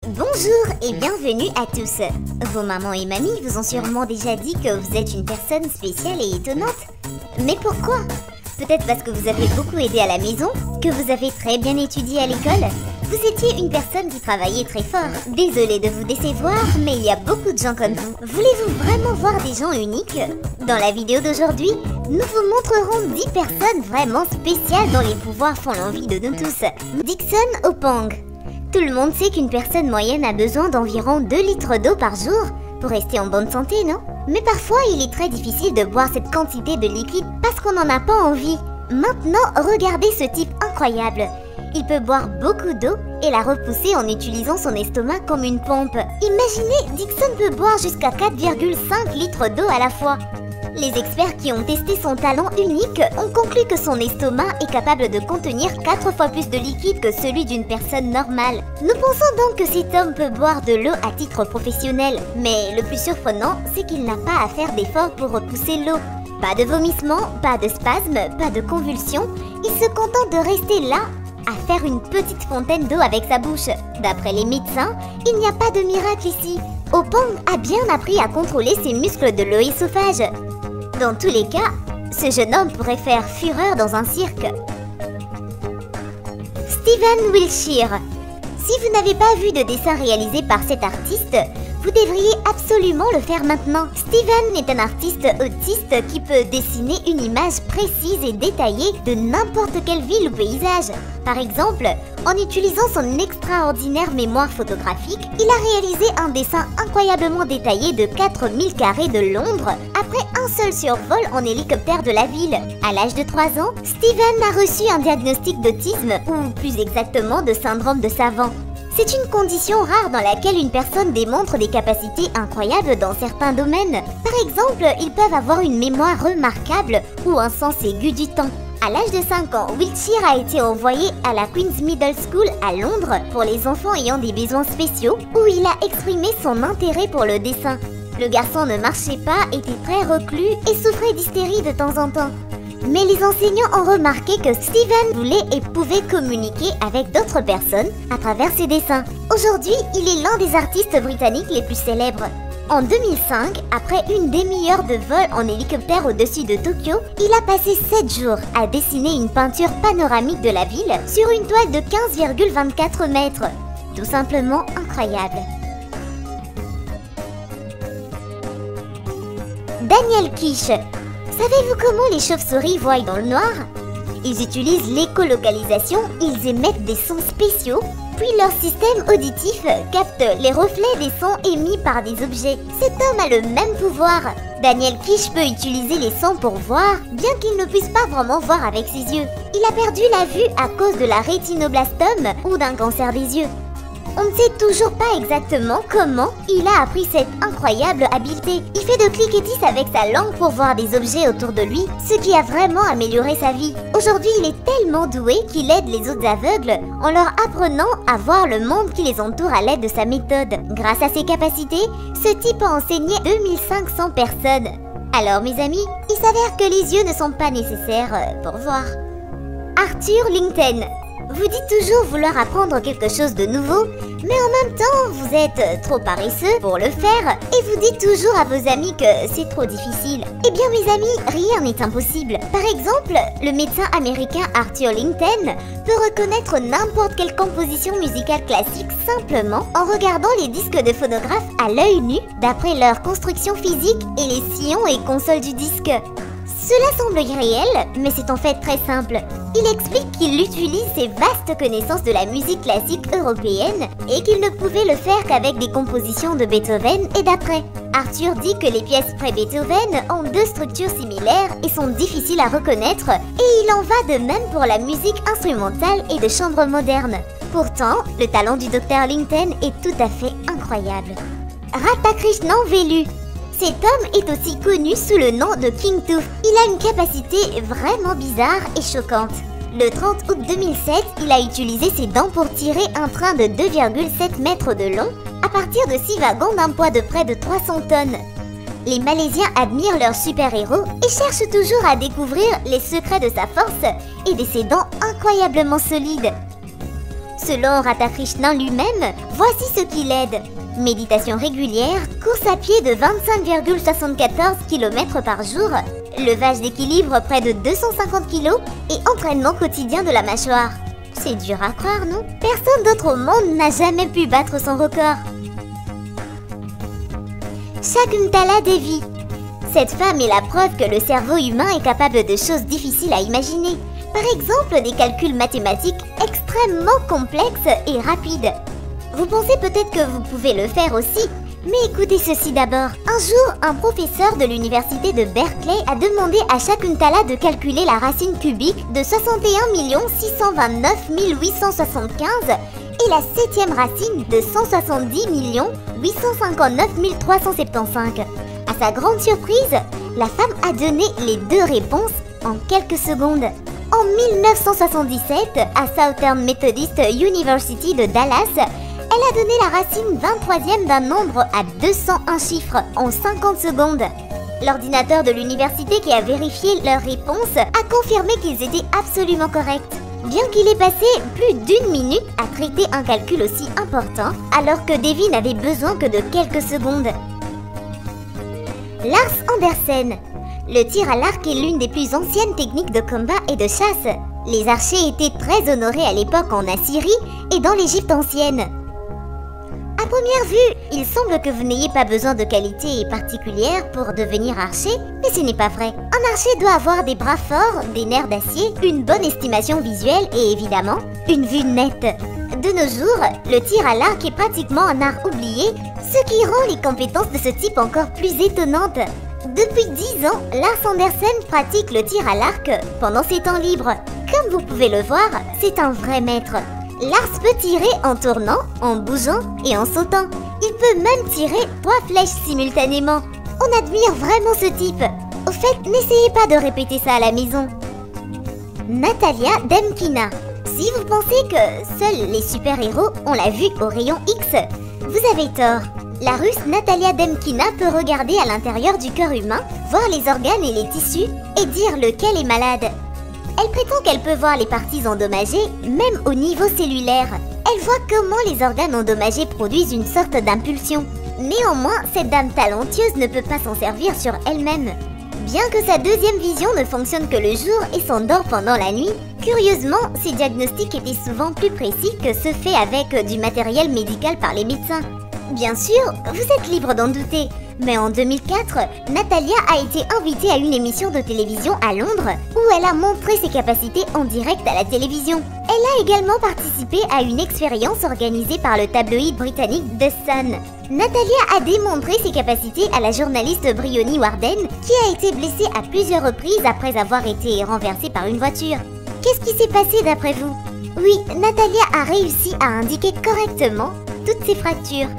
Bonjour et bienvenue à tous. Vos mamans et mamies vous ont sûrement déjà dit que vous êtes une personne spéciale et étonnante. Mais pourquoi? Peut-être parce que vous avez beaucoup aidé à la maison, que vous avez très bien étudié à l'école. Vous étiez une personne qui travaillait très fort. Désolée de vous décevoir, mais il y a beaucoup de gens comme vous. Voulez-vous vraiment voir des gens uniques? Dans la vidéo d'aujourd'hui, nous vous montrerons 10 personnes vraiment spéciales dont les pouvoirs font l'envie de nous tous. Dixon Opang. Tout le monde sait qu'une personne moyenne a besoin d'environ 2 litres d'eau par jour pour rester en bonne santé, non? Mais parfois, il est très difficile de boire cette quantité de liquide parce qu'on n'en a pas envie. Maintenant, regardez ce type incroyable. Il peut boire beaucoup d'eau et la repousser en utilisant son estomac comme une pompe. Imaginez, Dixon peut boire jusqu'à 4,5 litres d'eau à la fois. Les experts qui ont testé son talent unique ont conclu que son estomac est capable de contenir 4 fois plus de liquide que celui d'une personne normale. Nous pensons donc que cet homme peut boire de l'eau à titre professionnel, mais le plus surprenant, c'est qu'il n'a pas à faire d'efforts pour repousser l'eau. Pas de vomissements, pas de spasmes, pas de convulsions, il se contente de rester là, à faire une petite fontaine d'eau avec sa bouche. D'après les médecins, il n'y a pas de miracle ici. Opang a bien appris à contrôler ses muscles de l'œsophage. Dans tous les cas, ce jeune homme pourrait faire fureur dans un cirque. Steven Wiltshire. Si vous n'avez pas vu de dessin réalisé par cet artiste, vous devriez absolument le faire maintenant. Steven est un artiste autiste qui peut dessiner une image précise et détaillée de n'importe quelle ville ou paysage. Par exemple, en utilisant son extraordinaire mémoire photographique, il a réalisé un dessin incroyablement détaillé de 4000 carrés de Londres après un seul survol en hélicoptère de la ville. À l'âge de 3 ans, Steven a reçu un diagnostic d'autisme, ou plus exactement de syndrome de savant. C'est une condition rare dans laquelle une personne démontre des capacités incroyables dans certains domaines. Par exemple, ils peuvent avoir une mémoire remarquable ou un sens aigu du temps. À l'âge de 5 ans, Wiltshire a été envoyé à la Queen's Middle School à Londres pour les enfants ayant des besoins spéciaux, où il a exprimé son intérêt pour le dessin. Le garçon ne marchait pas, était très reclus et souffrait d'hystérie de temps en temps. Mais les enseignants ont remarqué que Steven voulait et pouvait communiquer avec d'autres personnes à travers ses dessins. Aujourd'hui, il est l'un des artistes britanniques les plus célèbres. En 2005, après une demi-heure de vol en hélicoptère au-dessus de Tokyo, il a passé 7 jours à dessiner une peinture panoramique de la ville sur une toile de 15,24 mètres. Tout simplement incroyable. Daniel Kish. Savez-vous comment les chauves-souris voient dans le noir? Ils utilisent l'écolocalisation, ils émettent des sons spéciaux, puis leur système auditif capte les reflets des sons émis par des objets. Cet homme a le même pouvoir. Daniel Kish peut utiliser les sons pour voir, bien qu'il ne puisse pas vraiment voir avec ses yeux. Il a perdu la vue à cause de la rétinoblastome ou d'un cancer des yeux. On ne sait toujours pas exactement comment il a appris cette incroyable habileté. Il fait de cliquetis avec sa langue pour voir des objets autour de lui, ce qui a vraiment amélioré sa vie. Aujourd'hui, il est tellement doué qu'il aide les autres aveugles en leur apprenant à voir le monde qui les entoure à l'aide de sa méthode. Grâce à ses capacités, ce type a enseigné 2500 personnes. Alors mes amis, il s'avère que les yeux ne sont pas nécessaires pour voir. Arthur Linton. Vous dites toujours vouloir apprendre quelque chose de nouveau, mais en même temps, vous êtes trop paresseux pour le faire et vous dites toujours à vos amis que c'est trop difficile. Eh bien mes amis, rien n'est impossible. Par exemple, le médecin américain Arthur Linton peut reconnaître n'importe quelle composition musicale classique simplement en regardant les disques de phonographe à l'œil nu d'après leur construction physique et les sillons et consoles du disque. Cela semble irréel, mais c'est en fait très simple. Il explique qu'il utilise ses vastes connaissances de la musique classique européenne et qu'il ne pouvait le faire qu'avec des compositions de Beethoven et d'après. Arthur dit que les pièces pré-Beethoven ont 2 structures similaires et sont difficiles à reconnaître, et il en va de même pour la musique instrumentale et de chambre moderne. Pourtant, le talent du Dr Linton est tout à fait incroyable. Radhakrishnan Velu. Cet homme est aussi connu sous le nom de King Tooth. Il a une capacité vraiment bizarre et choquante. Le 30 août 2007, il a utilisé ses dents pour tirer un train de 2,7 mètres de long à partir de 6 wagons d'un poids de près de 300 tonnes. Les Malaisiens admirent leur super-héros et cherchent toujours à découvrir les secrets de sa force et de ses dents incroyablement solides. Selon Radhakrishnan lui-même, voici ce qui l'aide. Méditation régulière, course à pied de 25,74 km par jour, levage d'équilibre près de 250 kg et entraînement quotidien de la mâchoire. C'est dur à croire, non? Personne d'autre au monde n'a jamais pu battre son record. Shakuntala Devi. Cette femme est la preuve que le cerveau humain est capable de choses difficiles à imaginer. Par exemple, des calculs mathématiques extrêmement complexes et rapides. Vous pensez peut-être que vous pouvez le faire aussi, mais écoutez ceci d'abord. Un jour, un professeur de l'université de Berkeley a demandé à Shakuntala de calculer la racine cubique de 61 629 875 et la 7e racine de 170 859 375. À sa grande surprise, la femme a donné les deux réponses en quelques secondes. En 1977, à Southern Methodist University de Dallas, elle a donné la racine 23e d'un nombre à 201 chiffres en 50 secondes. L'ordinateur de l'université qui a vérifié leurs réponses a confirmé qu'ils étaient absolument corrects. Bien qu'il ait passé plus d'1 minute à traiter un calcul aussi important, alors que Devi n'avait besoin que de quelques secondes. Lars Andersen. Le tir à l'arc est l'une des plus anciennes techniques de combat et de chasse. Les archers étaient très honorés à l'époque en Assyrie et dans l'Égypte ancienne. À première vue, il semble que vous n'ayez pas besoin de qualités particulières pour devenir archer, mais ce n'est pas vrai. Un archer doit avoir des bras forts, des nerfs d'acier, une bonne estimation visuelle et évidemment, une vue nette. De nos jours, le tir à l'arc est pratiquement un art oublié, ce qui rend les compétences de ce type encore plus étonnantes. Depuis 10 ans, Lars Andersen pratique le tir à l'arc pendant ses temps libres. Comme vous pouvez le voir, c'est un vrai maître. Lars peut tirer en tournant, en bougeant et en sautant. Il peut même tirer 3 flèches simultanément. On admire vraiment ce type. Au fait, n'essayez pas de répéter ça à la maison. Natalia Demkina. Si vous pensez que seuls les super-héros ont la vue au rayon X, vous avez tort. La Russe Natalia Demkina peut regarder à l'intérieur du corps humain, voir les organes et les tissus et dire lequel est malade. Elle prétend qu'elle peut voir les parties endommagées, même au niveau cellulaire. Elle voit comment les organes endommagés produisent une sorte d'impulsion. Néanmoins, cette dame talentueuse ne peut pas s'en servir sur elle-même. Bien que sa deuxième vision ne fonctionne que le jour et s'endort pendant la nuit, curieusement, ses diagnostics étaient souvent plus précis que ceux faits avec du matériel médical par les médecins. Bien sûr, vous êtes libre d'en douter, mais en 2004, Natalia a été invitée à une émission de télévision à Londres où elle a montré ses capacités en direct à la télévision. Elle a également participé à une expérience organisée par le tabloïd britannique The Sun. Natalia a démontré ses capacités à la journaliste Bryony Warden, qui a été blessée à plusieurs reprises après avoir été renversée par une voiture. Qu'est-ce qui s'est passé d'après vous? Oui, Natalia a réussi à indiquer correctement toutes ses fractures.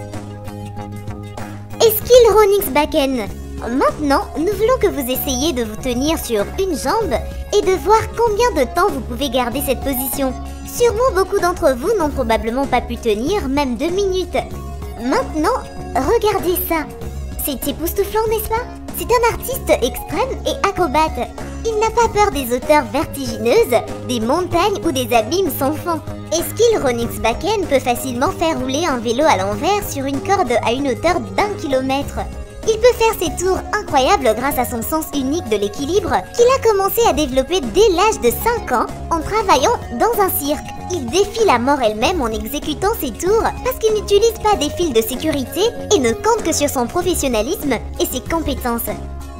Eskil Ronixbakken. Maintenant, nous voulons que vous essayiez de vous tenir sur une jambe et de voir combien de temps vous pouvez garder cette position. Sûrement beaucoup d'entre vous n'ont probablement pas pu tenir même 2 minutes. Maintenant, regardez ça. C'est époustouflant, n'est-ce pas? C'est un artiste extrême et acrobate. Il n'a pas peur des hauteurs vertigineuses, des montagnes ou des abîmes sans fond. Eskil Ronixbakken peut facilement faire rouler un vélo à l'envers sur une corde à une hauteur d'1 kilomètre. Il peut faire ses tours incroyables grâce à son sens unique de l'équilibre qu'il a commencé à développer dès l'âge de 5 ans en travaillant dans un cirque. Il défie la mort elle-même en exécutant ses tours parce qu'il n'utilise pas des fils de sécurité et ne compte que sur son professionnalisme et ses compétences.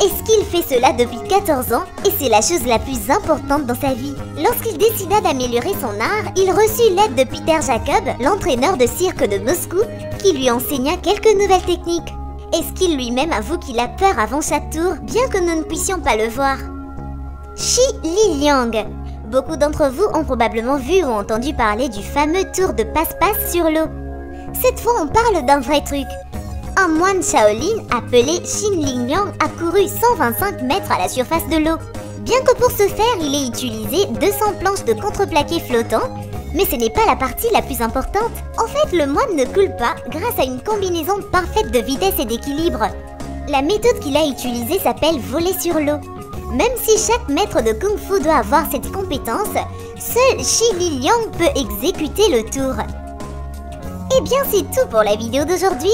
Eskil fait cela depuis 14 ans et c'est la chose la plus importante dans sa vie. Lorsqu'il décida d'améliorer son art, il reçut l'aide de Peter Jacob, l'entraîneur de cirque de Moscou, qui lui enseigna quelques nouvelles techniques. Eskil lui-même avoue qu'il a peur avant chaque tour, bien que nous ne puissions pas le voir. Shi Liliang. Beaucoup d'entre vous ont probablement vu ou entendu parler du fameux tour de passe-passe sur l'eau. Cette fois, on parle d'un vrai truc. Un moine Shaolin appelé Xin Lingliang a couru 125 mètres à la surface de l'eau. Bien que pour ce faire, il ait utilisé 200 planches de contreplaqué flottants, mais ce n'est pas la partie la plus importante. En fait, le moine ne coule pas grâce à une combinaison parfaite de vitesse et d'équilibre. La méthode qu'il a utilisée s'appelle voler sur l'eau. Même si chaque maître de Kung Fu doit avoir cette compétence, seul Shi Liliang peut exécuter le tour. Et bien c'est tout pour la vidéo d'aujourd'hui.